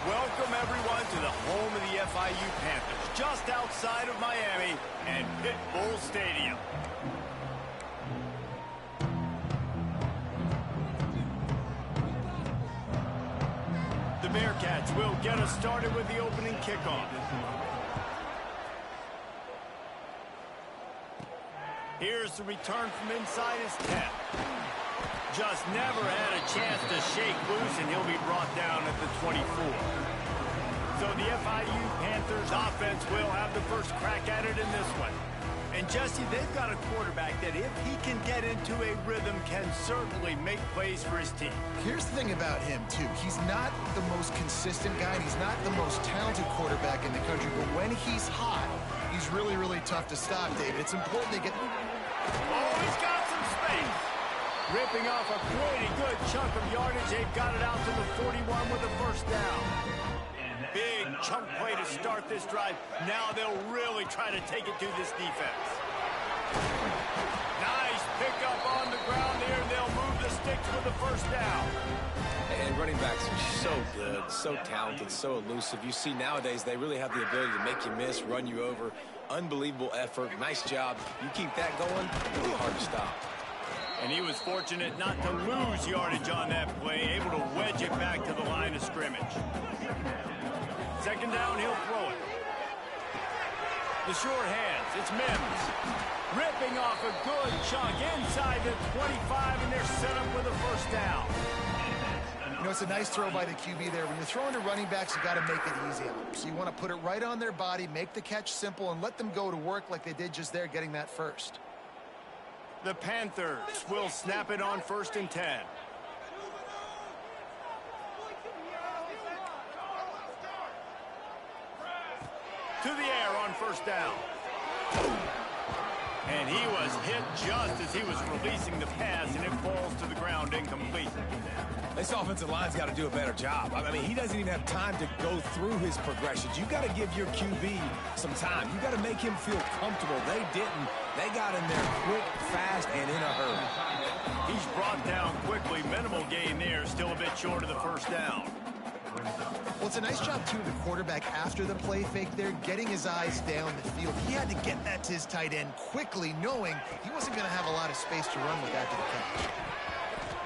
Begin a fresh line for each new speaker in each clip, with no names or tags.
Welcome, everyone, to the home of the FIU Panthers, just outside of Miami and Pitbull Stadium. The Bearcats will get us started with the opening kickoff. Here's the return from inside his 10. Just never had a chance to shake loose, and he'll be brought down at the 24. So the FIU Panthers offense will have the first crack at it in this one. And Jesse, they've got a quarterback that if he can get into a rhythm can certainly make plays for his team.
Here's the thing about him, too. He's not the most consistent guy, and he's not the most talented quarterback in the country. But when he's hot, he's really, really tough to stop, David. It's important to get...
Oh, he's got some space. Ripping off a pretty good chunk of yardage. They've got it out to the 41 with a first down. Big chunk play to start this drive. Now they'll really try to take it to this defense. Nice pickup on the ground there. They'll move the sticks with the first down.
And running backs are so good, so talented, so elusive. You see nowadays they really have the ability to make you miss, run you over. Unbelievable effort. Nice job. You keep that going, really hard to stop.
And he was fortunate not to lose yardage on that play, able to wedge it back to the line of scrimmage. Second down, he'll throw it. The short hands, it's Mims. Ripping off a good chunk inside the 25, and they're set up with a first down.
You know, it's a nice throw by the QB there. When you're throwing to running backs, you got to make it easy on them. So you want to put it right on their body, make the catch simple, and let them go to work like they did just there, getting that first.
The Panthers will snap it on 1st and 10. To the air on first down. And he was hit just as he was releasing the pass, and it falls to the ground incomplete.
This offensive line's got to do a better job. I mean, he doesn't even have time to go through his progressions. You got to give your QB some time. You got to make him feel comfortable. They didn't. They got in there quick, fast, and in a hurry.
He's brought down quickly. Minimal gain there. Still a bit short of the first down.
Well, it's a nice job, too, the quarterback after the play fake there, getting his eyes down the field. He had to get that to his tight end quickly, knowing he wasn't going to have a lot of space to run with after the catch.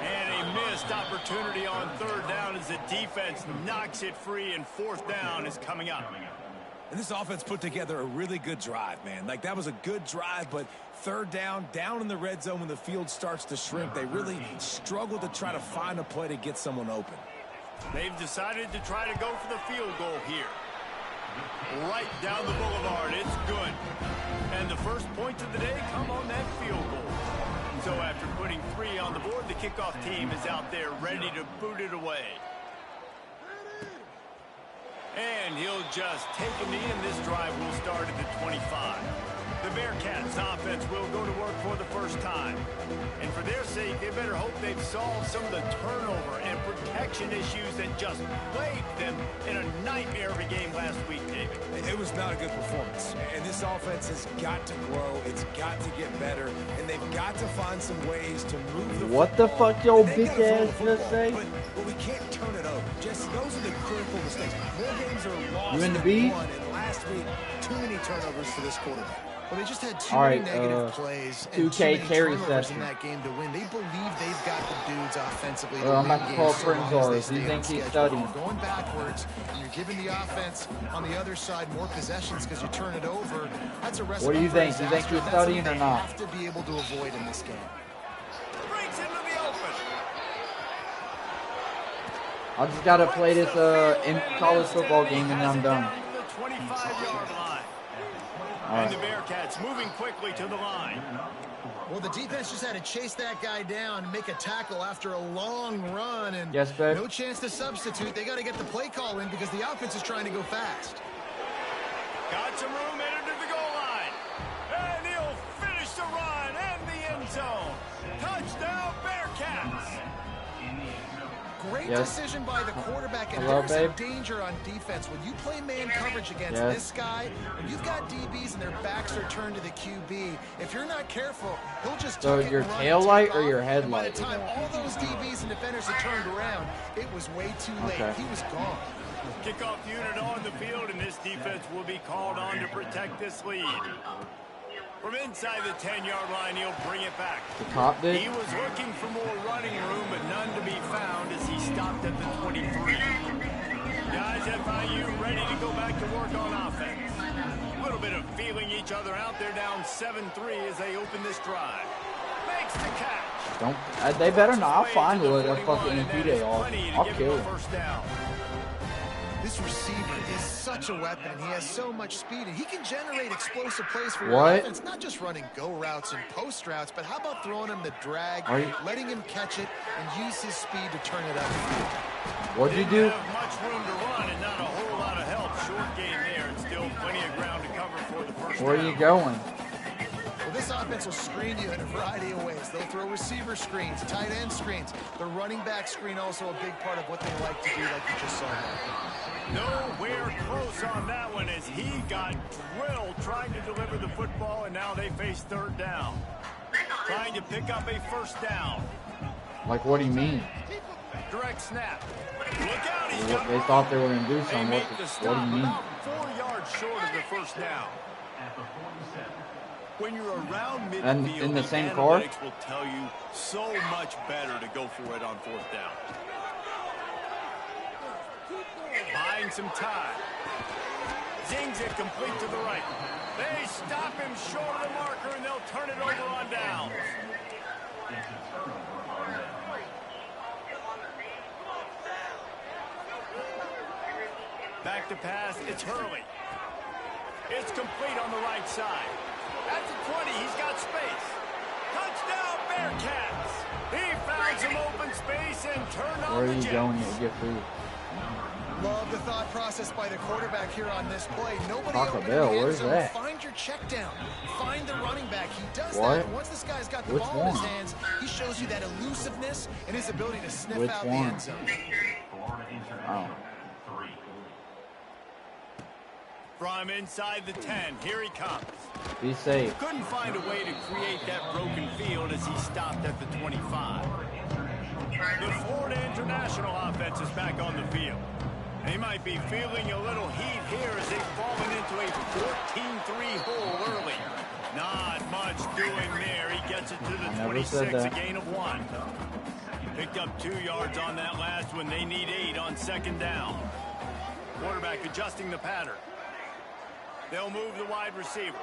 And a missed opportunity on third down as the defense knocks it free, and fourth down is coming up.
And this offense put together a really good drive, man. Like, that was a good drive, but third down in the red zone when the field starts to shrink, they really struggle to try to find a play to get someone open.
They've decided to try to go for the field goal here. Right down the boulevard, it's good. And the first points of the day come on that field goal. So after putting 3 on the board, the kickoff team is out there ready to boot it away. And he'll just take a knee, and this drive will start at the 25. The Bearcats offense will go to work for the first time. And for their sake, they better hope they've solved some of the turnover and protection issues that just plagued them in a nightmare of a game last week, David.
It was not a good performance. And this offense has got to grow. It's got to get better. And they've got to find some ways to move the
What the
football.
fuck your
They
bitch
gotta
ass
throw the
just say?
But we can't turn it over. Just those are the critical mistakes. More games are lost
You in the
than
beat?
won. And last week, too many turnovers for this quarterback.
Well, they just had too
All
many
right,
negative plays and
2K
too many
carry
turnovers
session.
in that game to win. They believe they've got the dudes offensively to
I'm
win
about to
games
call
so
Prince
long as
Ours.
they
You
stay
think
on
he's
schedule.
studying?
You're going backwards, and you're giving the offense on the other side more possessions because you turn it over. That's a recipe.
What do you
for
think? You think
disaster,
he's
and that's
studying
what
or
they
not?
have to be able to avoid in this game.
Breaks into the open.
I just gotta play this in college football game and then I'm done.
Down to the 25-yard line.
All
And the
right.
Bearcats moving quickly to the line.
Well, the defense just had to chase that guy down and make a tackle after a long run, and
Yes, babe.
no chance to substitute. They got to get the play call in because the offense is trying to go fast.
Got some room headed to the goal line. And he'll finish the run and the end zone. Touchdown, Bearcats.
Great
Yes.
decision by the quarterback, and
Hello,
there's
babe.
a danger on defense. When you play man coverage against
Yes.
this guy, when you've got DBs and their backs are turned to the QB, if you're not careful, he'll just
So
tuck it
your
and run
tail
and
light
take
or
off,
your
and
headlight
by
is
the time
on?
all those DBs and defenders had turned around, it was way too late.
Okay.
He was gone.
Kickoff unit on the field, and this defense will be called on to protect this lead. From inside the 10-yard line, he'll bring it back.
The top did.
He was looking for more running room, but none to be found as he stopped at the 23. Guys, FIU ready to go back to work on offense. A little bit of feeling each other out there, down 7-3 as they open this drive. Makes the catch.
Don't. They better not. I'll find what a fucking MP they are. I'll kill him.
First down.
This receiver is such a weapon, and he has so much speed, and he can generate explosive plays for your
What?
offense, not just running go routes and post routes, but how about throwing him the drag, letting him catch it, and use his speed to turn it upfield.
What'd you do?
Have much room to run and not a whole lot of help. Short gain there, and still plenty of ground to cover for the first
Where
down.
are you going?
Well, this offense will screen you in a variety of ways. They'll throw receiver screens, tight end screens. The running back screen also a big part of what they like to do, like you just saw there.
Nowhere close on that one as he got drilled trying to deliver the football, and now they face third down. Trying to pick up a first down.
Like, what do you mean?
Direct snap. Look out, he's
They
got
thought they were going to do
They
something.
make
What
the
do
stop
you mean?
about 4 yards short of the first down. When you're around midfield,
And in the same car?
analytics will tell you so much better to go for it on fourth down. Buying some time. Zings it complete to the right. They stop him short of the marker, and they'll turn it over on downs. Back to pass, it's Hurley. It's complete on the right side. At the 20, he's got space. Touchdown, Bearcats! He found some open space and turned on
Where are
the
you
jet.
going to get food?
Love the thought process by the quarterback here on this play. Nobody
Taco
open
Bell,
in the end
where's
zone.
that?
Find your check down. Find the running back. He does
What?
that. And once this guy's got the
Which
ball in his
one?
hands, he shows you that elusiveness and his ability to sniff
Which
out
one?
the end zone.
Oh.
From inside the 10, here he comes.
Be safe.
Couldn't find a way to create that broken field as he stopped at the 25. The Florida International offense is back on the field. They might be feeling a little heat here as they've fallen into a 14-3 hole early. Not much doing there. He gets it to the
never said
26, a
that.
gain of 1. Picked up 2 yards on that last one. They need 8 on second down. Quarterback adjusting the pattern. They'll move the wide receiver.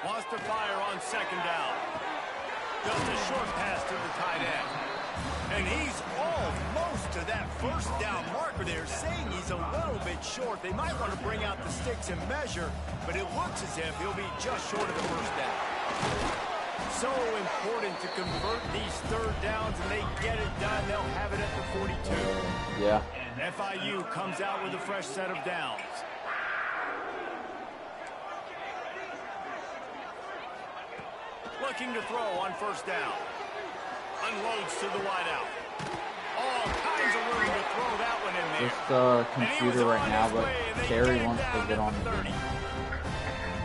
Wants to fire on second down. Just a short pass to the tight end. And he's almost to that first down marker there, saying he's a little bit short. They might want to bring out the sticks and measure, but it looks as if he'll be just short of the first down. So important to convert these third downs, and they get it done. They'll have it at the 42.
Yeah.
FIU comes out with a fresh set of downs. Looking to throw on first down. Unloads to the wideout. All kinds of room to throw that one in there.
Just computer right now, but Terry wants to get on the game.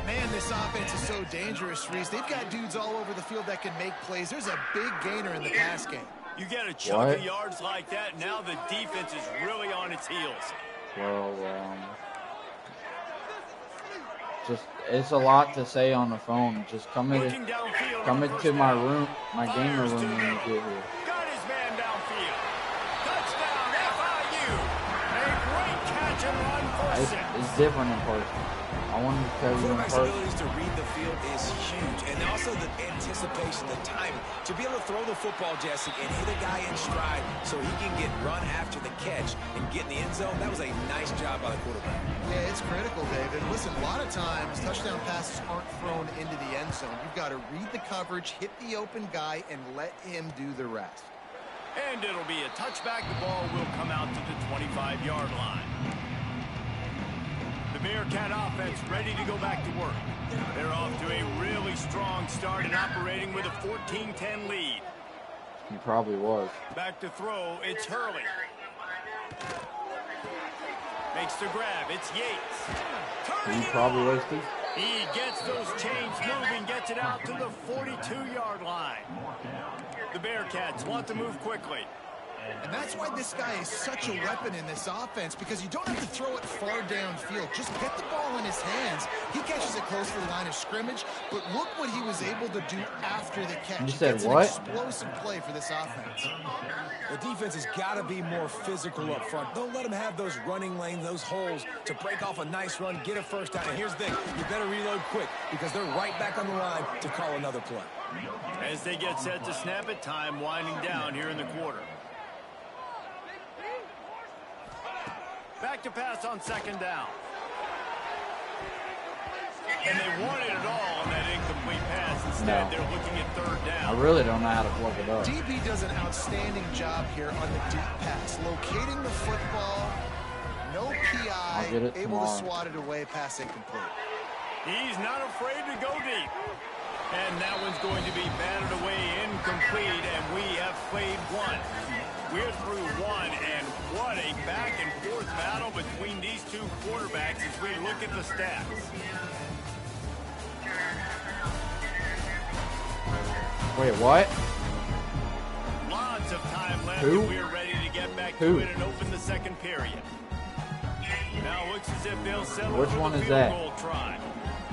Man, this offense is so dangerous, Reese. They've got dudes all over the field that can make plays. There's a big gainer in the pass game.
You get a chunk of yards like that, now the defense is really on its heels.
Well, just it's a lot to say on the phone. Just come into my room, my gamer room when you get here.
Got his man downfield. Touchdown, FIU. A great catch and run for 6.
It's different in person. I wanted to tell you in
Quarterback's
person.
abilities to read the field is huge, and also the anticipation, the timing. To be able to throw the football, Jesse, and hit a guy in stride so he can get run after the catch and get in the end zone, that was a nice job by the quarterback.
Yeah, it's critical, David. Listen, a lot of times touchdown passes aren't thrown into the end zone. You've got to read the coverage, hit the open guy, and let him do the rest.
And it'll be a touchback. The ball will come out to the 25-yard line. The Bearcat offense ready to go back to work. They're off to a really strong start and operating with a 14-10 lead.
He probably was.
Back to throw, it's Hurley. Makes the grab, it's Yates. Turning
He
it
probably
on.
was too.
He gets those chains moving, gets it out to the 42-yard line. The Bearcats want to move quickly.
And that's why this guy is such a weapon in this offense, because you don't have to throw it far downfield. Just get the ball in his hands. He catches it close to the line of scrimmage, but look what he was able to do after the catch.
You said
it's
what?
An explosive play for this offense.
The defense has got to be more physical up front. Don't let them have those running lanes, those holes to break off a nice run, get a first down. And here's the thing, you better reload quick because they're right back on the line to call another play.
As they get set to snap it, time winding down here in the quarter. Back to pass on second down. And they wanted it all on that incomplete pass. Instead, they're looking at third down.
I really don't know how to plug it up.
DB does an outstanding job here on the deep pass. Locating the football, no PI, able to swat it away, pass incomplete.
He's not afraid to go deep. And that one's going to be batted away incomplete, and we have played one. We're through one, and what a back-and-forth battle between these two quarterbacks as we look at the stats.
Wait, what?
Lots of time left,
Who?
and we're ready to get back to it and open the second period. Now it looks as if they'll settle
Which
for
one
the
is
field
that?
goal try.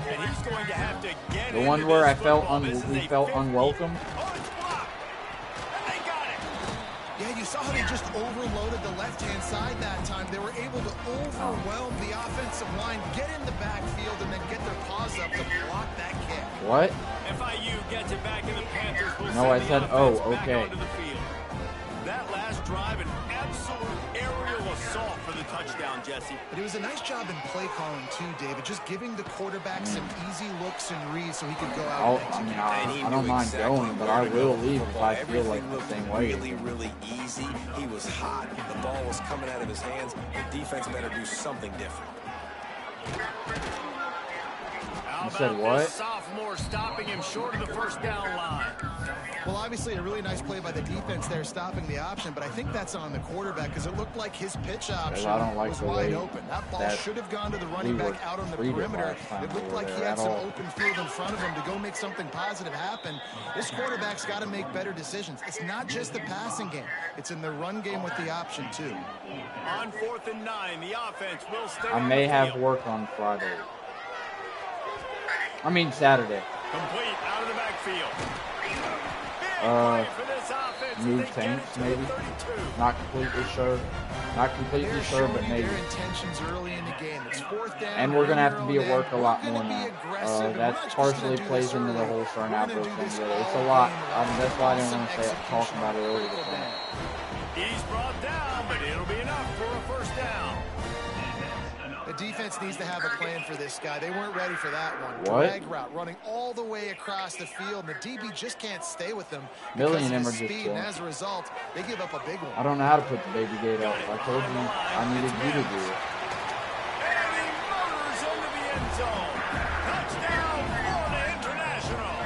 And he's going to have to get
The one
into
where
this
I felt
football.
we felt unwelcome?
Oh, it's blocked. And they got it.
Yeah, you saw how they just overloaded the left-hand side that time. They were able to overwhelm the offensive line, get in the backfield, and then get their paws up to block that kick.
What?
FIU gets it back in the Panthers.
No, I said, oh, okay.
That last drive, an absolute aerial assault for the touchdown, Jesse.
But it was a nice job in play calling too, David. Just giving the quarterback some easy looks and reads so he could go out and execute.
I don't mind going, but I will leave if I feel like the same way.
Really easy. He was hot. The ball was coming out of his hands. The defense better do something different.
How
You said
about
what?
this sophomore stopping him short of the first down line?
Well, obviously a really nice play by the defense there, stopping the option, but I think that's on the quarterback because it looked like his pitch option was wide open. That ball should have gone to the running back out on the perimeter. It looked like he had some open field in front of him to go make something positive happen. This quarterback's got to make better decisions. It's not just the passing game. It's in the run game with the option, too.
On 4th and 9, the offense will stay
I
on
may
the
have
field.
work on Friday. I mean Saturday.
Complete out of the backfield.
New Saints, maybe. Not completely sure. Not completely sure, but maybe.
Their intentions early in the game. It's 4th down.
And we're gonna have to be at work a lot more now. That partially plays into the whole starting outbreak thing together. It's a lot. That's why I didn't want to talk about it earlier.
He's brought down, but it'll be enough for a first down.
The defense needs to have a plan for this guy. They weren't ready for that one.
What?
Drag route, running all the way across the field. And the DB just can't stay with them
Millie
because
and
of
him are
his
just
speed. And as a result, they give up a big one.
I don't know how to put the baby gate up. I told you I needed you to do it.
And he motors into the end zone. Touchdown, Florida International.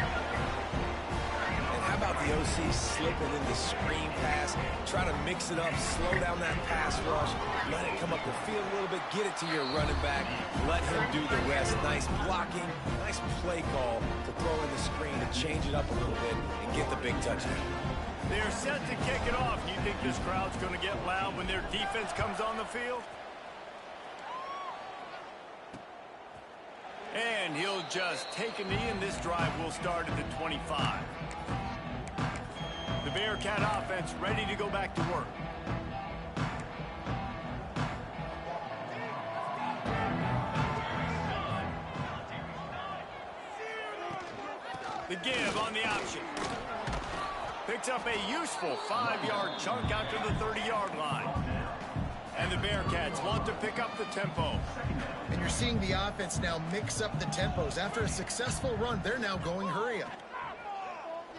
And how about the OC slipping in the screen pass, try to mix it up, slow down that pass rush, let it come up the field a little bit, get it to your running back, let him do the rest. Nice blocking, nice play call to throw in the screen to change it up a little bit and get the big touchdown.
They're set to kick it off. Do you think this crowd's going to get loud when their defense comes on the field? And he'll just take a knee, and this drive will start at the 25. The Bearcat offense ready to go back to work. The give on the option. Picks up a useful 5-yard chunk out to the 30-yard line. And the Bearcats want to pick up the tempo.
And you're seeing the offense now mix up the tempos. After a successful run, they're now going hurry up.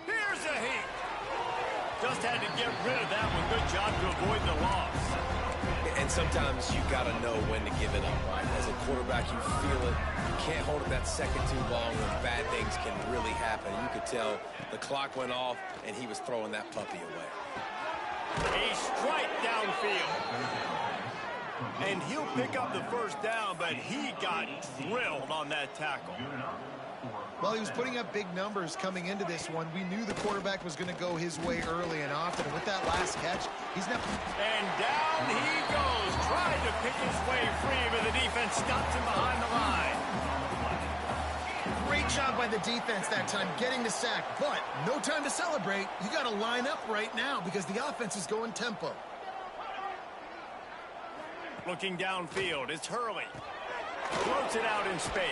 Here's a heat. Just had to get rid of that one. Good job to avoid the loss.
And sometimes you got to know when to give it up, right? As a quarterback, you feel it. You can't hold it that second too long when bad things can really happen. You could tell the clock went off, and he was throwing that puppy away.
A strike downfield. And he'll pick up the first down, but he got drilled on that tackle.
Well, he was putting up big numbers coming into this one. We knew the quarterback was going to go his way early and often. And with that last catch, he's now...
And down he goes, trying to pick his way free, but the defense stops him behind the line.
Great job by the defense that time, getting the sack. But no time to celebrate. You got to line up right now because the offense is going tempo.
Looking downfield, it's Hurley. Floats it out in space.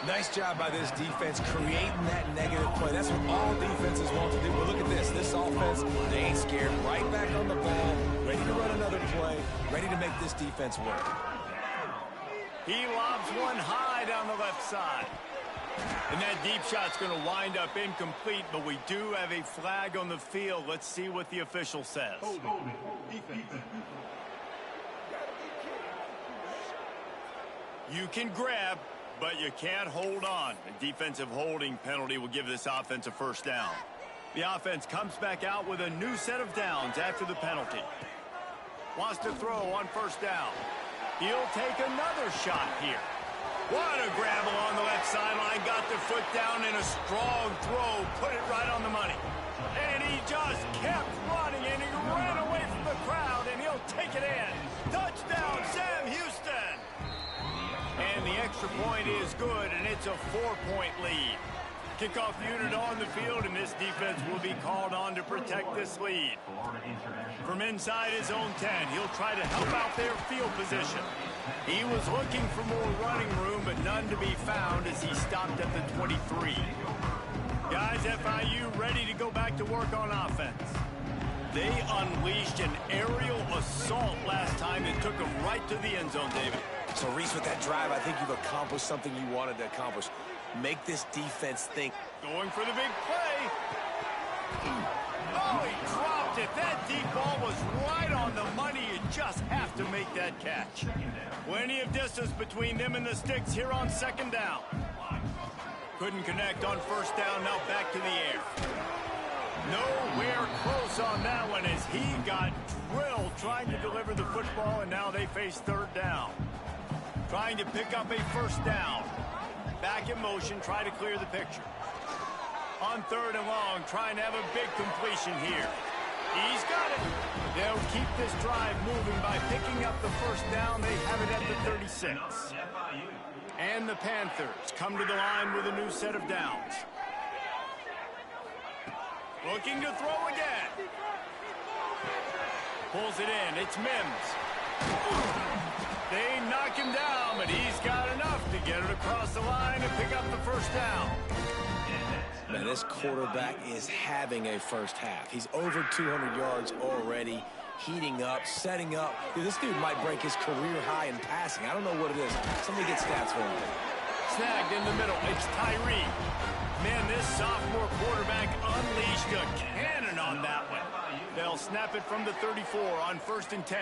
Nice job by this defense creating that negative play. That's what all defenses want to do. But look at this. This offense, they ain't scared. Right back on the ball, ready to run another play, ready to make this defense work.
He lobs one high down the left side. And that deep shot's going to wind up incomplete, but we do have a flag on the field. Let's see what the official says. You can grab, but you can't hold on. A defensive holding penalty will give this offense a first down. The offense comes back out with a new set of downs after the penalty. Wants to throw on first down. He'll take another shot here. What a grab along the left sideline. Got the foot down in a strong throw. Put it right on the money. And he just kept running, and he ran away from the crowd, and he'll take it in. Touchdown, Sam Houston. And the extra point is good, and it's a 4-point lead. Kickoff unit on the field, and this defense will be called on to protect this lead. From inside his own 10, he'll try to help out their field position. He was looking for more running room, but none to be found as he stopped at the 23. Guys, FIU ready to go back to work on offense. They unleashed an aerial assault last time and took them right to the end zone, David.
So, Reese, with that drive, I think you've accomplished something you wanted to accomplish. Make this defense think.
Going for the big play. Oh, he dropped it. That deep ball was right on the money. You just have to make that catch. Plenty of distance between them and the sticks here on second down. Couldn't connect on first down. Now back to the air. Nowhere close on that one as he got drilled trying to deliver the football, and now they face third down. Trying to pick up a first down. Back in motion, try to clear the picture. On third and long, trying to have a big completion here. He's got it. They'll keep this drive moving by picking up the first down. They have it at the 36. And the Panthers come to the line with a new set of downs. Looking to throw again. Pulls it in. It's Mims. They knock him down, but he's got enough to get it across the line and pick up the first down.
Man, this quarterback is having a first half. He's over 200 yards already, heating up, setting up. Dude, this dude might break his career high in passing. I don't know what it is. Somebody get stats for him.
Snagged in the middle. It's Tyree. Man, this sophomore quarterback unleashed a cannon on that one. They'll snap it from the 34 on first and 10.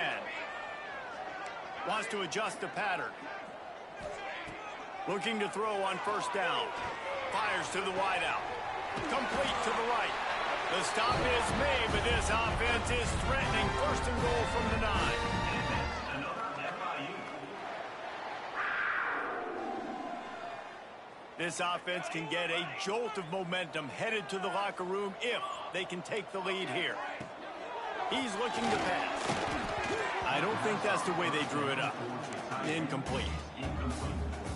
Wants to adjust the pattern. Looking to throw on first down. Fires to the wideout. Complete to the right. The stop is made, but this offense is threatening first and goal from the 9. This offense can get a jolt of momentum headed to the locker room if they can take the lead here. He's looking to pass. I don't think that's the way they drew it up. Incomplete.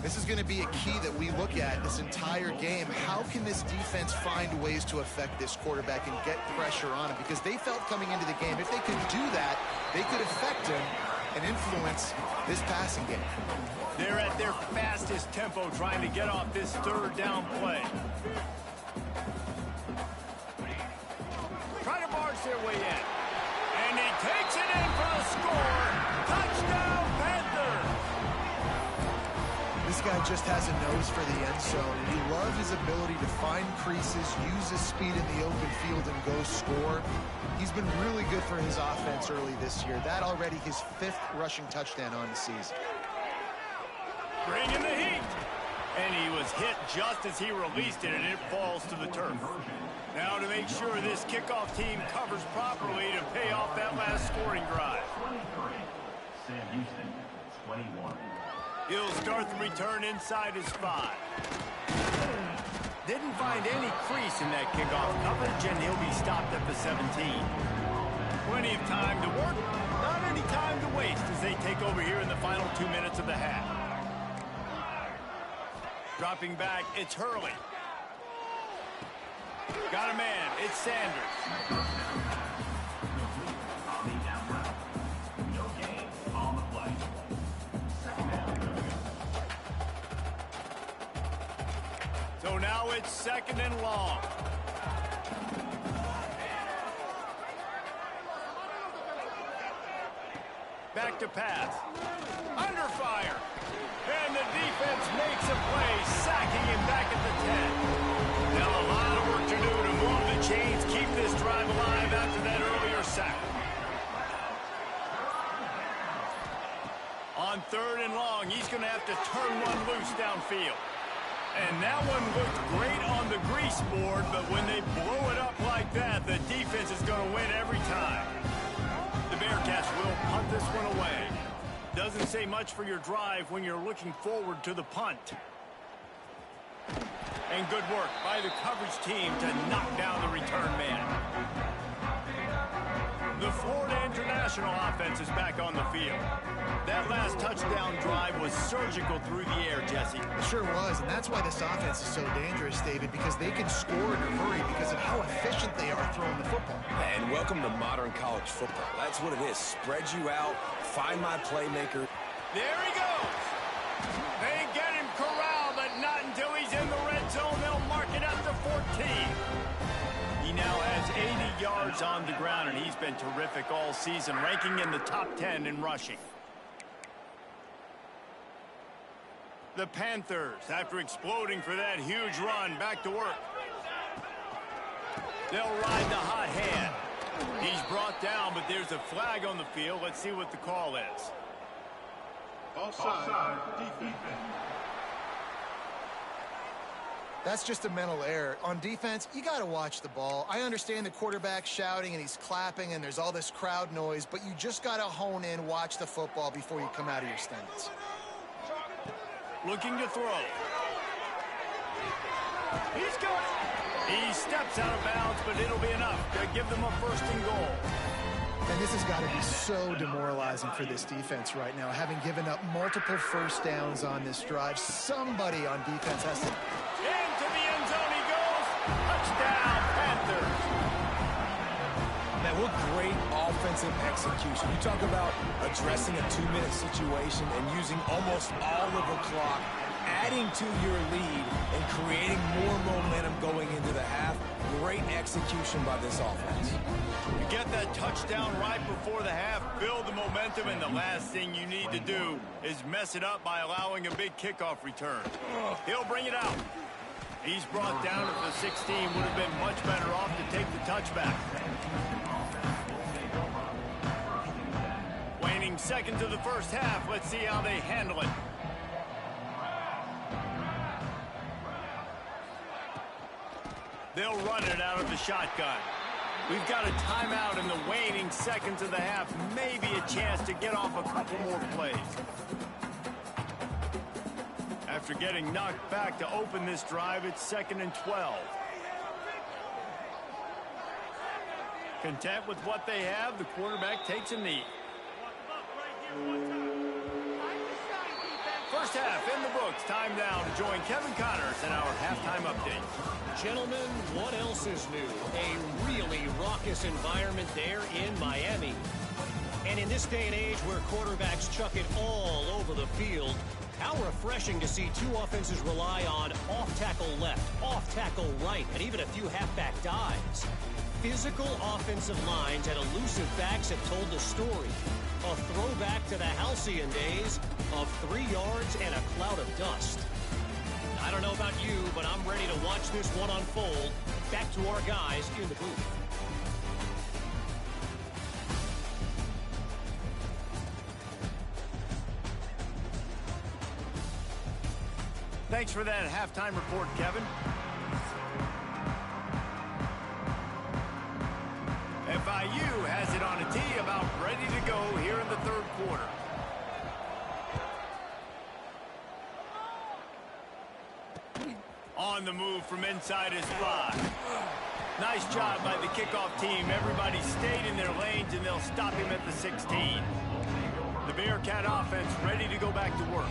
This is going to be a key that we look at this entire game. How can this defense find ways to affect this quarterback and get pressure on him? Because they felt coming into the game, if they could do that, they could affect him and influence this passing game.
They're at their fastest tempo trying to get off this third down play. Trying to barge their way in. And he takes it in for the score. Touchdown, Panthers!
This guy just has a nose for the end zone. And you love his ability to find creases, use his speed in the open field, and go score. He's been really good for his offense early this year. That already his 5th rushing touchdown on the season.
Bringing the heat. And he was hit just as he released it, and it falls to the turf. Now to make sure this kickoff team covers properly to pay off that last scoring drive.
Sam Houston, 21.
He'll start the return inside his 5. Didn't find any crease in that kickoff coverage, and he'll be stopped at the 17. Plenty of time to work, not any time to waste as they take over here in the final 2 minutes of the half. Dropping back, it's Hurley. Got a man, it's Sanders.
No gain on the play. Second down.
So now it's 2nd and long. Back to pass. Under fire. And the defense makes a play, sacking him back at the 10. Now a lot of work to do to move the chains, keep this drive alive after that earlier sack. On 3rd and long, he's going to have to turn one loose downfield. And that one looked great on the grease board, but when they blow it up like that, the defense is going to win every time. The Bearcats will punt this one away. Doesn't say much for your drive when you're looking forward to the punt. And good work by the coverage team to knock down the return man. The Florida International offense is back on the field. That last touchdown drive was surgical through the air, Jesse.
It sure was, and that's why this offense is so dangerous, David, because they can score in a hurry because of how efficient they are throwing the football.
And welcome to modern college football. That's what it is. Spread you out, find my playmaker.
There he goes. They get him corralled, but not until he's in the red zone. They'll mark it up to 14. He now has 80 yards on the ground, and he's been terrific all season, ranking in the top 10 in rushing. The Panthers, after exploding for that huge run, back to work. They'll ride the hot hand. He's brought down, but there's a flag on the field. Let's see what the call is.
Offside, defense.
That's just a mental error. On defense, you got to watch the ball. I understand the quarterback shouting and he's clapping and there's all this crowd noise, but you just got to hone in, watch the football before you come out of your stance.
Looking to throw. He's going. He steps out of bounds, but it'll be enough to give them a 1st and goal.
And this has got to be so demoralizing for this defense right now, having given up multiple 1st downs on this drive. Somebody on defense has to...
Into the end zone he goes. Touchdown, Panthers.
Man, what great offensive execution. You talk about addressing a 2-minute situation and using almost all of the clock, adding to your lead and creating more momentum going into the half. Great execution by this offense.
You get that touchdown right before the half, build the momentum, and the last thing you need to do is mess it up by allowing a big kickoff return. He'll bring it out. He's brought down at the 16. Would have been much better off to take the touchback. Waning seconds of the 1st half. Let's see how they handle it. They'll run it out of the shotgun. We've got a timeout in the waning seconds of the half. Maybe a chance to get off a couple more plays. After getting knocked back to open this drive, it's 2nd and 12. Content with what they have, the quarterback takes a knee. 1st half in the books. Time now to join Kevin Connors in our halftime update.
Gentlemen, what else is new? A really raucous environment there in Miami. And in this day and age where quarterbacks chuck it all over the field, how refreshing to see 2 offenses rely on off-tackle left, off-tackle right, and even a few halfback dives. Physical offensive lines and elusive backs have told the story. A throwback to the halcyon days of 3 yards and a cloud of dust. I don't know about you, but I'm ready to watch this one unfold. Back to our guys in the booth.
Thanks for that halftime report, Kevin. FIU has it on a tee, about ready to go here in the 3rd quarter. On on the move from inside his 5. Nice job by the kickoff team. Everybody stayed in their lanes, and they'll stop him at the 16. The Bearcat offense ready to go back to work.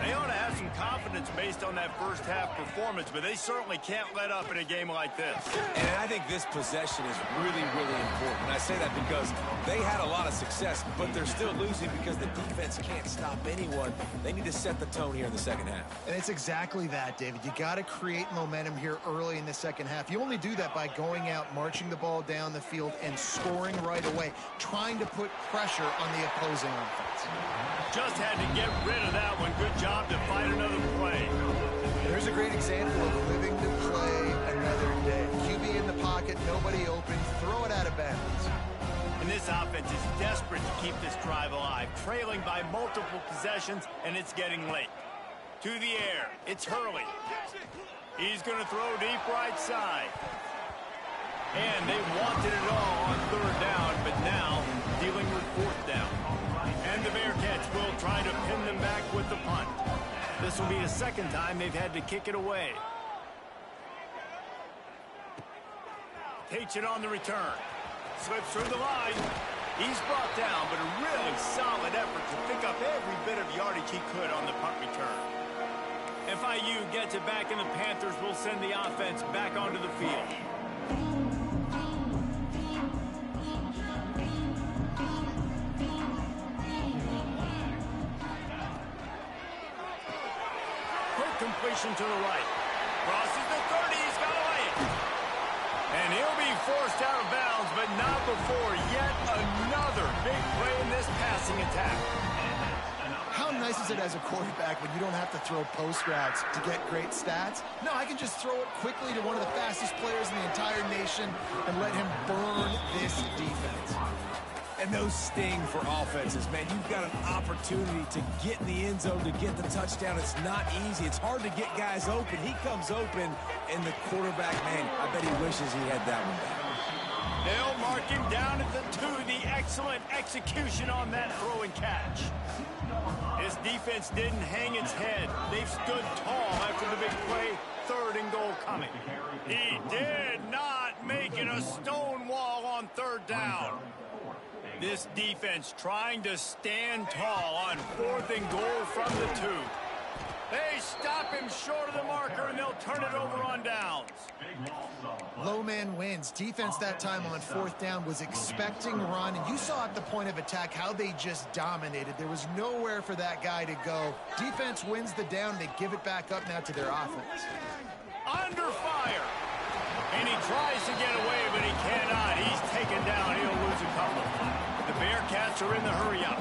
They ought to have some confidence based on that first half performance, but they certainly can't let up in a game like this.
And I think this possession is really, really important. And I say that because they had a lot of success, but they're still losing because the defense can't stop anyone. They need to set the tone here in the second half.
And it's exactly that, David. You got to create momentum here early in the second half. You only do that by going out, marching the ball down the field, and scoring right away, trying to put pressure on the opposing offense.
Just had to get rid of that one. Good job to fight another play.
There's a great example of living to play another day. QB in the pocket, nobody open, throw it out of bounds.
And this offense is desperate to keep this drive alive, trailing by multiple possessions, and it's getting late. To the air, it's Hurley. He's going to throw deep right side. And they wanted it all on third down, but now dealing with fourth down. And the Bearcats will try to pin them back with the punt. This will be the second time they've had to kick it away. Takes it on the return. Slips through the line. He's brought down, but a really solid effort to pick up every bit of yardage he could on the punt return. FIU gets it back, and the Panthers will send the offense back onto the field. Completion to the right. Crosses the 30. He's got to lay it. And he'll be forced out of bounds, but not before yet another big play in this passing attack.
How nice is it as a quarterback when you don't have to throw post routes to get great stats? No, I can just throw it quickly to one of the fastest players in the entire nation and let him burn this defense.
And those sting for offenses, man. You've got an opportunity to get in the end zone, to get the touchdown. It's not easy. It's hard to get guys open. He comes open, and the quarterback, man, I bet he wishes he had that one back.
They'll mark him down at the 2. The excellent execution on that throw and catch. His defense didn't hang its head. They've stood tall after the big play. 3rd and goal coming. He did not make it a stone wall on 3rd down. This defense trying to stand tall on 4th and goal from the 2. They stop him short of the marker, and they'll turn it over on downs.
Low man wins. Defense that time on 4th down was expecting run, and you saw at the point of attack how they just dominated. There was nowhere for that guy to go. Defense wins the down. They give it back up now to their offense.
Under fire. And he tries to get away, but he cannot. He's taken down. He'll lose a couple. The Bearcats are in the hurry-up.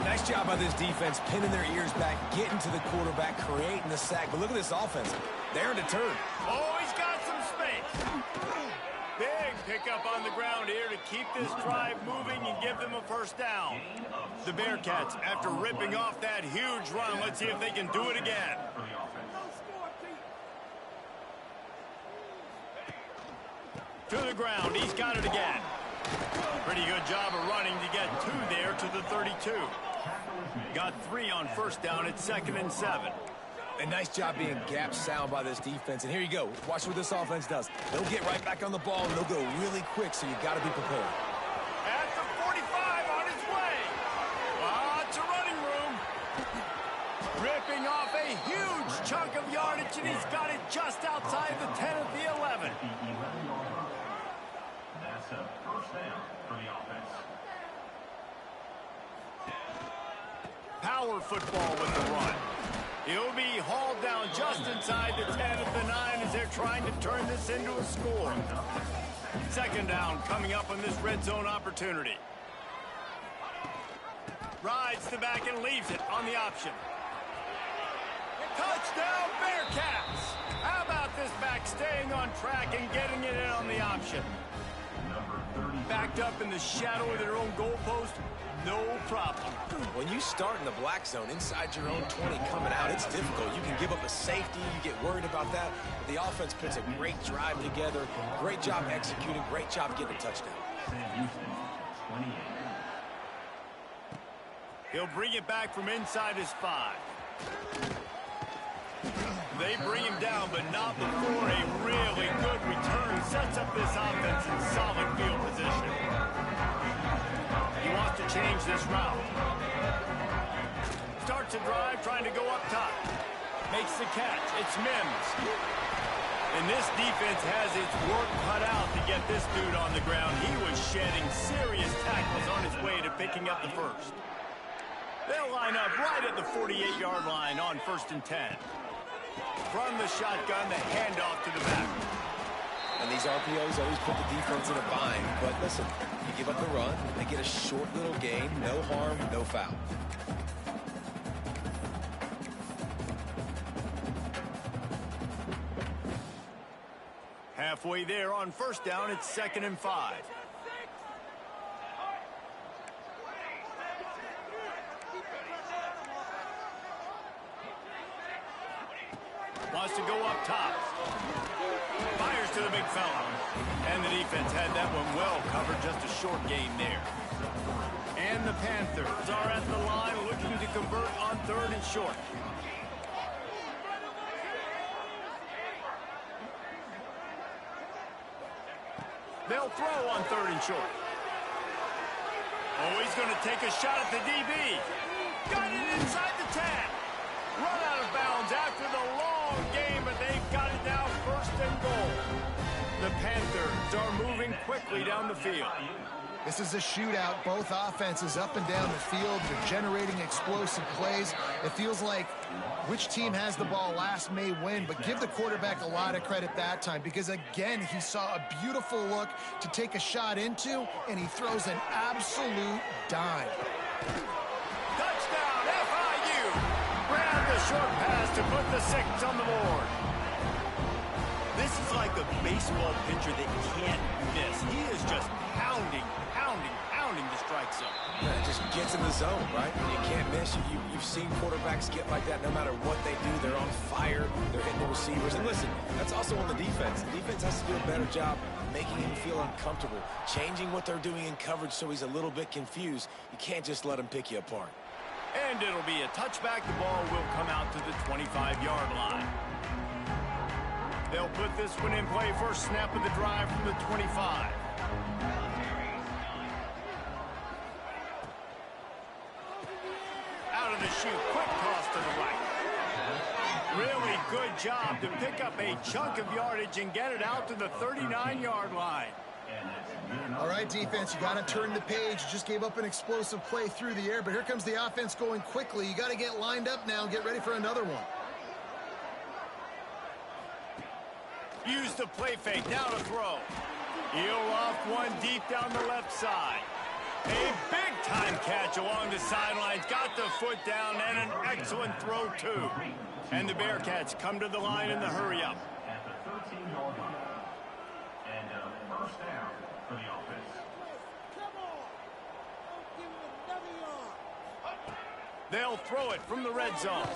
Nice job by this defense, pinning their ears back, getting to the quarterback, creating the sack. But look at this offense. They're deterred.
Oh, he's got some space. Big pickup on the ground here to keep this drive moving and give them a first down. The Bearcats, after ripping off that huge run, let's see if they can do it again. To the ground. He's got it again. Pretty good job of running to get 2 there to the 32. Got 3 on first down at 2nd and 7.
A nice job being gap sound by this defense. And here you go. Watch what this offense does. They'll get right back on the ball, and they'll go really quick, so you got to be prepared.
At the 45 on his way. Lots of running room. Ripping off a huge chunk of yardage, and he's got it just outside the 10 at the 11.
That's a first down for the offense.
Power football with the run. He'll be hauled down just inside the 10 at the 9 as they're trying to turn this into a score. 2nd down coming up on this red zone opportunity. Rides the back and leaves it on the option. Touchdown Bearcats! How about this back staying on track and getting it in on the option? Backed up in the shadow of their own goalpost, no problem.
When you start in the black zone inside your own 20 coming out, it's difficult. You can give up a safety. You get worried about that. But the offense puts a great drive together. Great job executing. Great job getting a touchdown.
He'll bring it back from inside his 5. They bring him down, but not before a really good return sets up this offense in solid field position. He wants to change this route. Starts a drive, trying to go up top. Makes the catch. It's Mims. And this defense has its work cut out to get this dude on the ground. He was shedding serious tackles on his way to picking up the first. They'll line up right at the 48-yard line on 1st and 10. From the shotgun, the handoff to the back.
And these RPOs always put the defense in a bind. But listen, you give up the run, they get a short little gain, no harm, no foul.
Halfway there on 1st down, it's 2nd and 5. Wants to go up top. Fires to the big fella. And the defense had that one well covered, just a short gain there. And the Panthers are at the line looking to convert on 3rd and short. They'll throw on 3rd and short. Oh, he's going to take a shot at the DB. Got it inside the 10. Run out of bounds after the long game, but they've got it down 1st and goal. The Panthers are moving quickly down the field.
This is a shootout. Both offenses up and down the field. They're generating explosive plays. It feels like which team has the ball last may win, but give the quarterback a lot of credit that time because, again, he saw a beautiful look to take a shot into, and he throws an absolute dime.
Touchdown, FIU! Grab the short pass to put the 6 on the board. This is like a baseball pitcher that can't miss. He is just pounding the strike zone.
Yeah, it just gets in the zone, right? You can't miss. You've seen quarterbacks get like that no matter what they do. They're on fire. They're hitting the receivers. And listen, that's also on the defense. The defense has to do a better job making him feel uncomfortable, changing what they're doing in coverage so he's a little bit confused. You can't just let him pick you apart.
And it'll be a touchback. The ball will come out to the 25-yard line. They'll put this one in play. First snap of the drive from the 25. Out of the chute, quick toss to the right. Really good job to pick up a chunk of yardage and get it out to the 39-yard line.
All right, defense, you got to turn the page. You just gave up an explosive play through the air, but here comes the offense going quickly. You got to get lined up now and get ready for another one.
Use the play fake, now to throw. Heel off one deep down the left side. A big-time catch along the sidelines. Got the foot down and an excellent throw, too. And the Bearcats come to the line in the hurry-up.
At the 13-yard line. And 1st down for the offense.
They'll throw it from the red zone.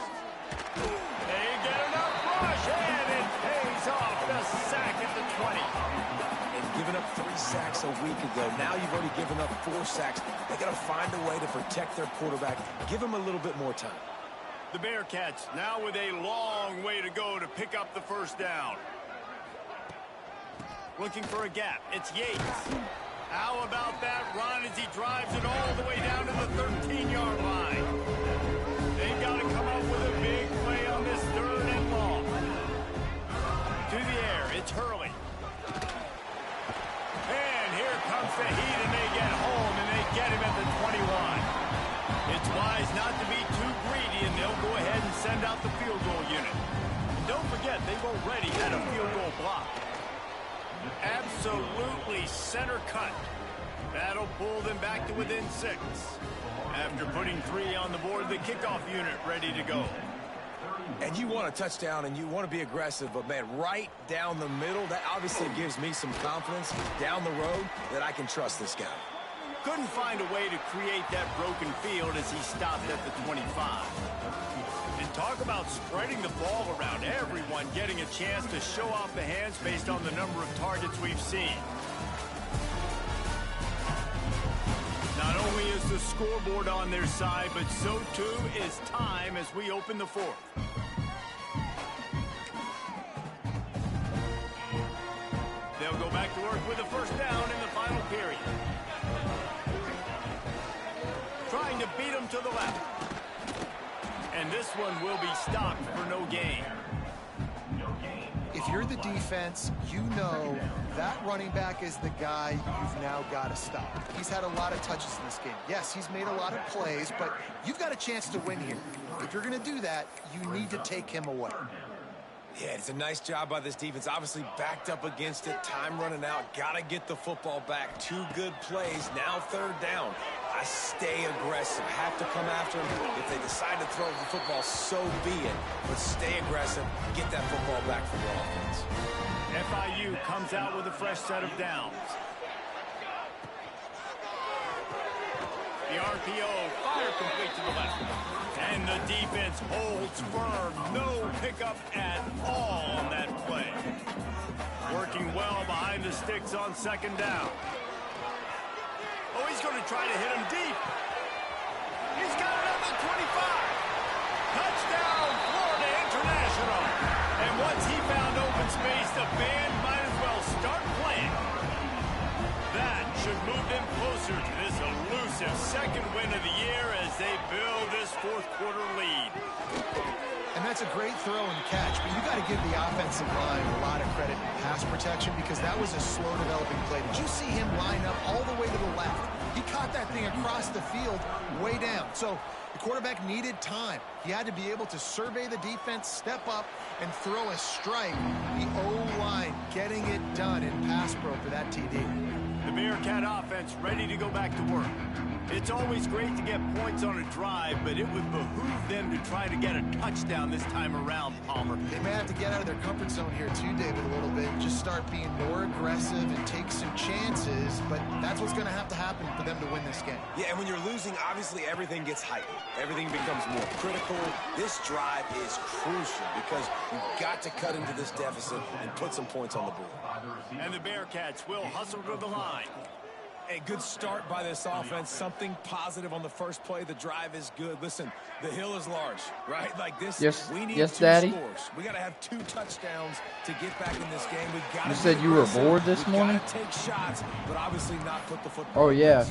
They get enough rush, and it pays off. The sack at the 20.
And giving up 3 sacks a week ago. Now you've already given up 4 sacks. They got to find a way to protect their quarterback. Give him a little bit more time.
The Bearcats now with a long way to go to pick up the 1st down. Looking for a gap. It's Yates. How about that run as he drives it all the way down to the 13-yard line? They've got to come up with a big play on this 3rd and long. To the air, it's Hurley. And here comes the heat, and they get home, and they get him at the 21. It's wise not to be too greedy, and they'll go ahead and send out the field goal unit. And don't forget, they've already had a field goal block. Absolutely center cut. That'll pull them back to within 6. After putting 3 on the board, the kickoff unit ready to go.
And you want a touchdown and you want to be aggressive, but man, right down the middle, that obviously gives me some confidence down the road that I can trust this guy.
Couldn't find a way to create that broken field as he stopped at the 25. And talk about spreading the ball around, everyone getting a chance to show off the hands based on the number of targets we've seen. Not only is the scoreboard on their side, but so too is time as we open the 4th. to work with a first down in the final period. Trying to beat him to the left. And this one will be stopped for no gain.
If you're the defense, you know that running back is the guy you've now got to stop. He's had a lot of touches in this game. Yes, he's made a lot of plays, but you've got a chance to win here. If you're going to do that, you need to take him away.
Yeah, it's a nice job by this defense. Obviously backed up against it. Time running out. Got to get the football back. 2 good plays. Now third down. I stay aggressive. Have to come after him. If they decide to throw the football, so be it. But stay aggressive. Get that football back for your offense.
FIU comes out with a fresh set of downs. The RPO, fire complete to the left. And the defense holds firm. No pickup at all on that play. Working well behind the sticks on second down. Oh, he's going to try to hit him deep. He's got it at the 25. Touchdown, Florida International. And once he found open space, the band might as well start playing. That should move them closer to this elusive second win of the year as they build this fourth quarter lead.
And that's a great throw and catch, but you got to give the offensive line a lot of credit in pass protection because that was a slow developing play. Did you see him line up all the way to the left? He caught that thing across the field way down. So the quarterback needed time. He had to be able to survey the defense, step up, and throw a strike. The O-line getting it done in pass pro for that TD.
The Bearcat offense ready to go back to work. It's always great to get points on a drive, but it would behoove them to try to get a touchdown this time around, Palmer.
They may have to get out of their comfort zone here too, David, a little bit. Just start being more aggressive and take some chances, but that's what's going to happen for them to win this game.
Yeah, and when you're losing, obviously everything gets heightened. Everything becomes more critical. This drive is crucial because you've got to cut into this deficit and put some points on the board.
And the Bearcats will hustle to the line.
A good start by this offense. Something positive on the first play. The drive is good. Listen, the hill is large, right? Like this,
yes,
we need
yes,
2
Daddy.
scores. We got to have 2 touchdowns to get back in this game. We got.
You said you were bored this morning?
Got to take shots, but obviously not put the football.
Oh yeah.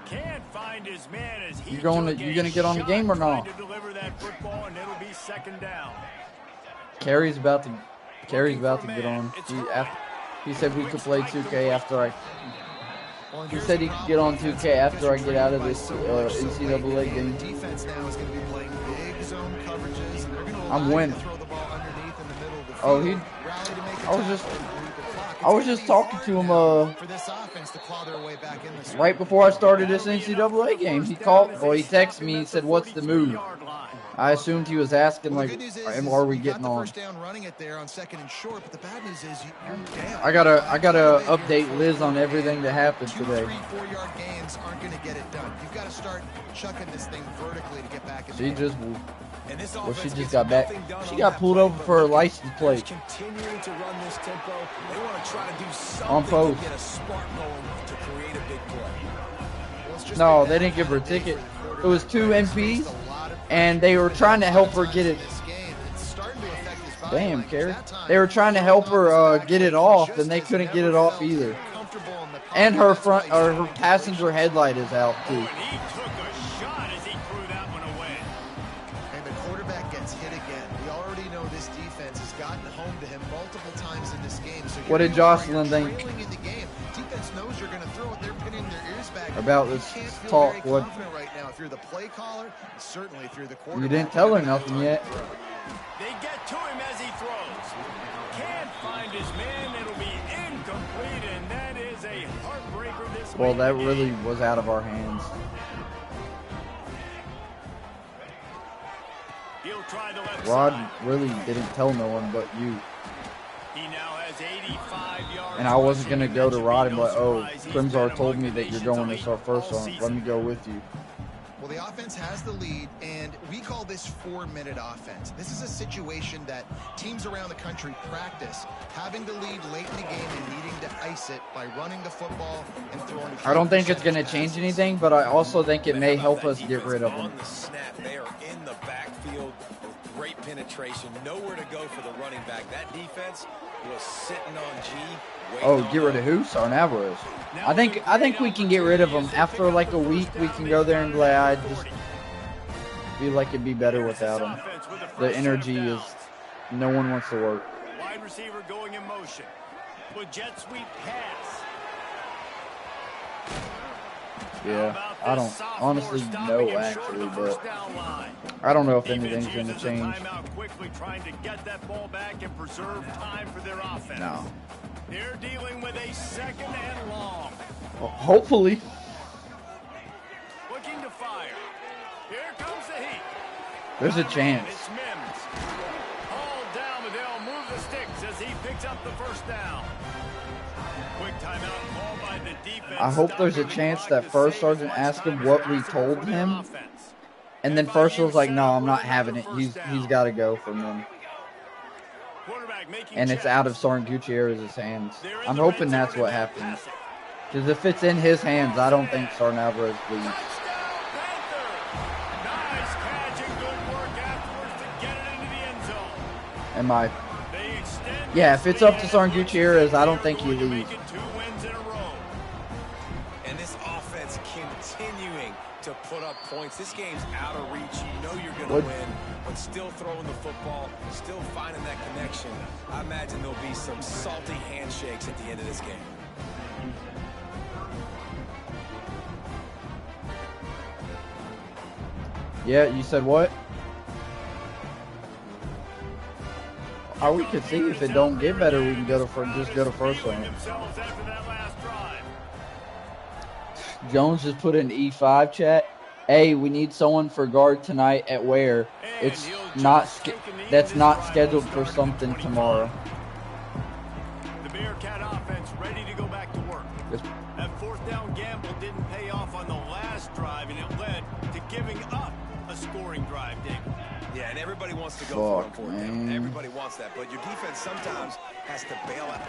Can't find his man as he
You gonna get on the game or not?
to deliver that football, and it'll be second down.
Carrie's about to get on. He said we could play 2K after I. He said he could get on 2K after I get out of this NCAA game.
Defense now is going to be playing big zone coverages, and they're going to
I'm winning.
throw the ball underneath in the middle of the field.
Oh, he. I was just talking to him
for this offense to claw their way back in this
right before I started this NCAA game. He called, or he texted me. He said, "What's the move?" I assumed he was asking, like, are we getting on?
First down running it there on second and short, but the bad news is you're down.
I gotta update Liz on everything that happened today.
2, 3, 4-yard gains aren't going to get it done. You've got to start chucking this thing vertically to get back in.
She just got back. She got pulled over for her license plate.
Continuing to run this tempo, they want to try to do something
On post.
to get a spark going to create a big play.
No, they didn't give her a ticket. It was 2 MPs, and they were trying to help her get it. Damn, Carrie. They were trying to help her get it off, and they couldn't get it off either. And her her passenger headlight is out too.
He took a shot as he threw that one away.
And the quarterback gets hit again. We already know this defense has gotten home to him multiple times in this game. So
What did Jocelyn think?
in the game. Defense knows you're going to throw it. They're pinning their ears back.
About this talk? What?
Right now, if you're the play caller, certainly if you're the quarterback.
You didn't tell her nothing yet.
They get to him as he throws. Can't find his man. It'll be incomplete, and that is a heartbreaker this
Well,
week.
that really was out of our hands.
He'll try the left
Rod
side.
really didn't tell no one but you.
He now has 85 yards.
And I wasn't going to go to Rod and be like, oh,
surprise, he's
Crimsar
been
told
among
me
the
that you're
nation's
going this our first
all
one.
season.
Let me go with you.
Well, the offense has the lead, and we call this 4-minute offense. This is a situation that teams around the country practice, having the lead late in the game and needing to ice it by running the football and throwing.
I don't think it's going to change anything, but I also think it may help us get rid of them.
On the snap, they are in the backfield with great penetration, nowhere to go for the running back. That defense was sitting on G.
Oh, get rid of who? Sarnavras. I think we can get rid of him after like a week. We can go there and be like, I just feel like it'd be better without him. The energy is, no one wants to work.
Wide receiver going in motion. With jet sweep pass.
Yeah, I don't honestly know actually, but I don't know if anything's going to change.
Quickly trying to get that ball back and preserve time for their offense.
No.
They're dealing with a 2nd and long.
Well, hopefully.
Looking to fire. Here comes the heat.
There's a chance.
It's Mims. Hauled down, but they'll move the sticks as he picks up the first down. Quick timeout called by the defense.
I hope there's a chance that first sergeant asked him what we told him, and then first was like, "No, I'm not having it. He's got to go from him." And it's out of Sergeant Gutierrez's hands. I'm hoping that's what happens. Because if it's in his hands, I don't think Sergeant Alvarez leaves.
Nice catch and good work afterwards to get it into the end zone.
Am I? Yeah, if it's up to Sergeant Gutierrez, I don't think he leaves.
And this offense continuing to put up points. This game's out of reach. You know you're going to win, but still throwing the football, still finding that connection. I imagine there'll be some salty handshakes at the end of this game.
Yeah, you said what? We could see if it don't get better, we can go to just go to first one. Jones just put in E5 chat. Hey, we need someone for guard tonight at where? It's not. That's not scheduled for something tomorrow.
The Bearcat offense ready to go back to work. That 4th down gamble didn't pay off on the last drive, and it led to giving up a scoring drive, David.
Yeah, and everybody wants to go for it. Everybody wants that, but your defense sometimes has to bail out.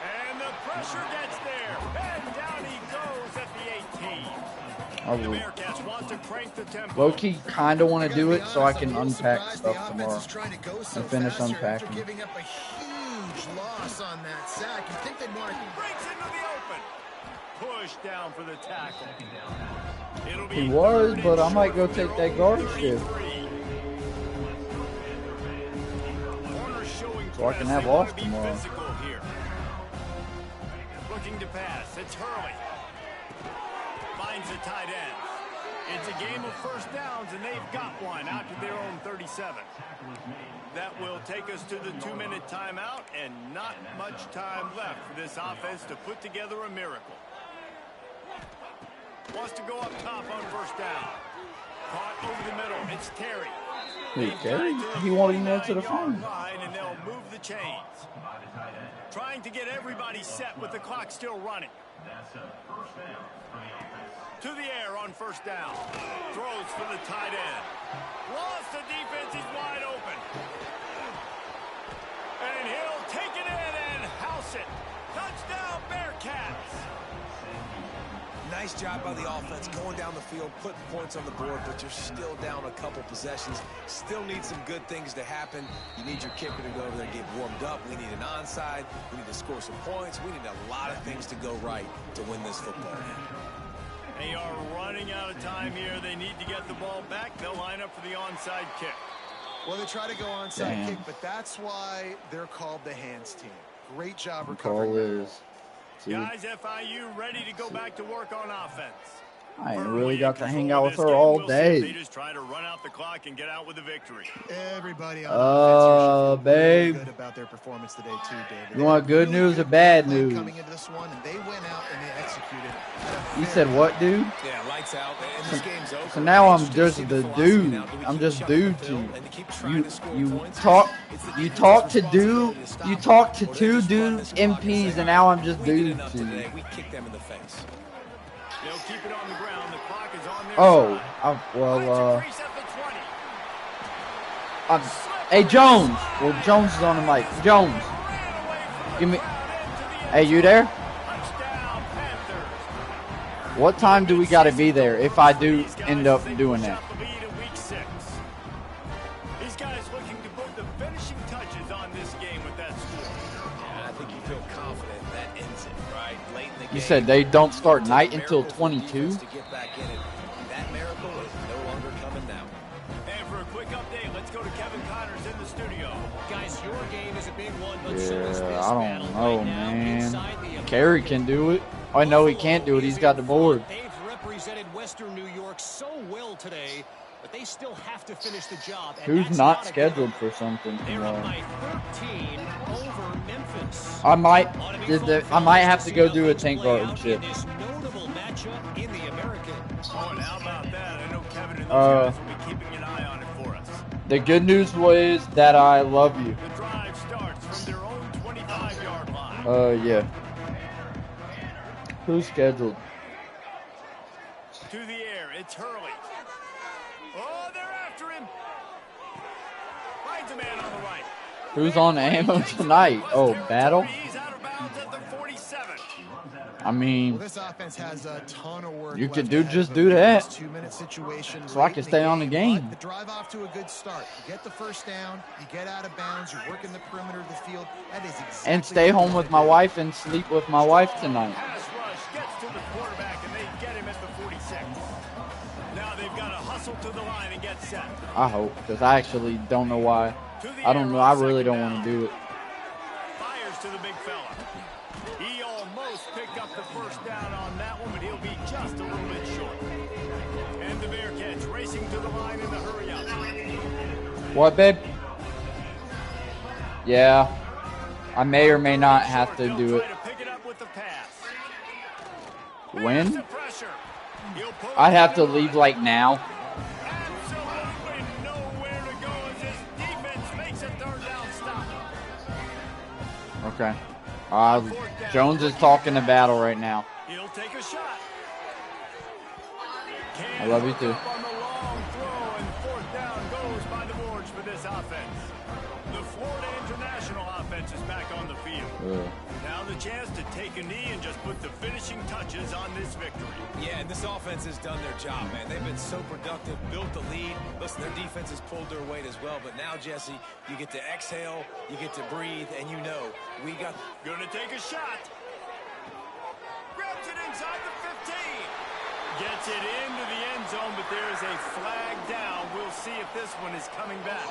And the pressure gets there, and down he goes at the 18. The Bearcats want to crank the tempo.
Low-key kind of want to do it so I can unpack stuff tomorrow and finish unpacking.
Giving up a huge loss on that sack. You think they'd want to
breaks into the open. Push down for the tackle.
He was, but I might go take that guard shift. So I can have off tomorrow.
Looking to pass. It's Hurley. Finds the tight end. It's a game of first downs, and they've got one out to their own 37. That will take us to the 2-minute timeout, and not much time left for this offense to put together a miracle. Wants to go up top on first down. Caught over the middle. It's Terry.
Who, Terry? He won't even answer the phone.
And they'll move the chains. Trying to get everybody set with the clock still running. To the air on first down. Throws for the tight end. Lost the defense. He's wide open. And he'll take it in and house it. Touchdown, Bearcats.
Nice job by the offense going down the field, putting points on the board, but you're still down a couple possessions. Still need some good things to happen. You need your kicker to go over there and get warmed up. We need an onside. We need to score some points. We need a lot of things to go right to win this football game.
They are running out of time here. They need to get the ball back. They'll line up for the onside kick.
Well, they try to go onside kick, but that's why they're called the hands team. Great job recovering.
Guys, FIU ready to go back to work on offense.
I ain't really got to hang out with her all day.
They just try to run out the clock and get out with a victory.
Everybody on offense
babe.
Good about their performance today too, David.
You want good news or bad news?
Coming into this one, and they went out and they executed.
You said what, dude?
Yeah, lights out. And this game's over.
So now I'm just the dude. I'm just dude to you talk to two dude MPs, and now I'm just dude to.
We kick them in the face.
They'll keep it on the ground. The clock is on their
side. Hey, Jones. Well, Jones is on the mic. Jones. Give me. Hey, you there? What time do we got to be there if I do end up doing that?
These guys looking to book
ends it, right? Late in the game.
You said they don't start night until 22?
To get back in it. That miracle is no longer coming now.
And for a quick update, let's go to Kevin Connors in the studio.
Guys, your game is a big one, but so is this
Yeah, I
battle
don't know,
right now
man.
inside the
Carey can do it. I know he can't do it. He's got the board.
They've represented Western New York so well today, but they still have to finish the job. And
Who's
that's
not
a
scheduled
given.
for something
They're up
tomorrow?
by 13 over Memphis.
I might have to go
See
do
how
a
things
tank
play
guard
out
shit.
in this notable matchup in the American.
Oh, and how about that? I know Kevin and those guys will be keeping an eye on it for us.
The good news was that I love you.
The drive starts from their own 25-yard line.
Yeah. Who's scheduled?
To the air, it's Hurley. Oh, they're after him. Finds a man on the right.
Who's on ammo tonight? Oh, battle?
He's out of bounds at the 47.
I mean,
Well, this offense has a ton of work.
you could
left
just
ahead
do
of them.
that.
This 2-minute situation
So I
late
can
in
stay on the game.
But the drive off to a good start. You get the first down, you get out of bounds, you're working the perimeter of the field. That is exactly
and stay
what you
home with
wanna
my
do.
wife and sleep with my wife tonight.
Pass rush gets to the quarterback, and they get him at the 46. Now they've got to hustle to the line and get set.
I hope, because I actually don't know why.
To the
I don't
air
know.
on
I really
second
don't
down.
want to do it.
Fires to the big fella. He almost picked up the first down on that one, but he'll be just a little bit short. And the Bearcats racing to the line in the hurry up.
What, babe? Yeah. I may or may not have to
They'll
do it.
try to pick it up with the pass.
When?
The pressure. He'll pull
I'd
it
have to
to the
leave
right.
like now.
Absolutely nowhere to go as his defense makes a third down stop.
Okay. Jones is talking to battle right now.
He'll take a shot.
I love you too.
Up on the long throw, and fourth down goes by the boards for this offense. The Florida International offense is back on the field. Now the chance to take a knee and just put the finishing touches on this victory.
Yeah, and this offense has done their job, man. They've been so productive, built the lead. Listen, their defense has pulled their weight as well. But now, Jesse, you get to exhale, you get to breathe, and you know we got...
Gonna take a shot. Grabs it inside the 15. Gets it into the end zone, but there is a flag down. We'll see if this one is coming back.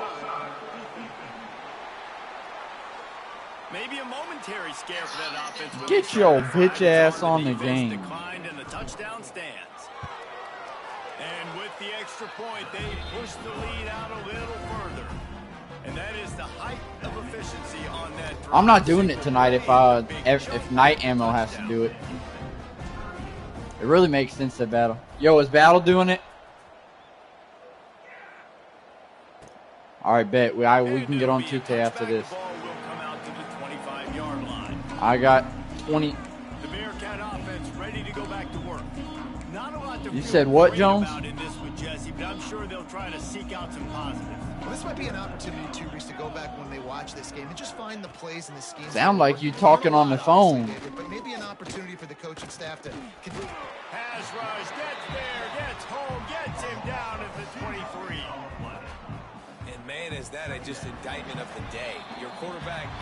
Maybe a momentary scare for that offense. when
Get
they
your
started the
bitch
drive.
ass on the
defense
game.
Declined and the touchdown stands. And with the extra point, they push the lead out a little further. And that is the height of efficiency on that drive.
I'm not doing it tonight if night ammo has to do it. It really makes sense to battle. Yo, is battle doing it? All right, bet we can get on 2K after this.
The ball will come out to the 25-yard line.
I got 20.
The Bearcat offense ready to go back to work. Not a lot to
You
feel
said what,
great
Jones?
about in this with Jesse, but I'm sure they'll try to seek out some positives.
Well, this might be an opportunity, too, Reese, to go back when they watch this game and just find the plays and the schemes.
Sound like you talking on the phone.
But maybe an opportunity for the coaching staff to continue.
Pass rush, gets there, gets home, gets him down at the 23.
And man, is that just indictment of the day. Your quarterback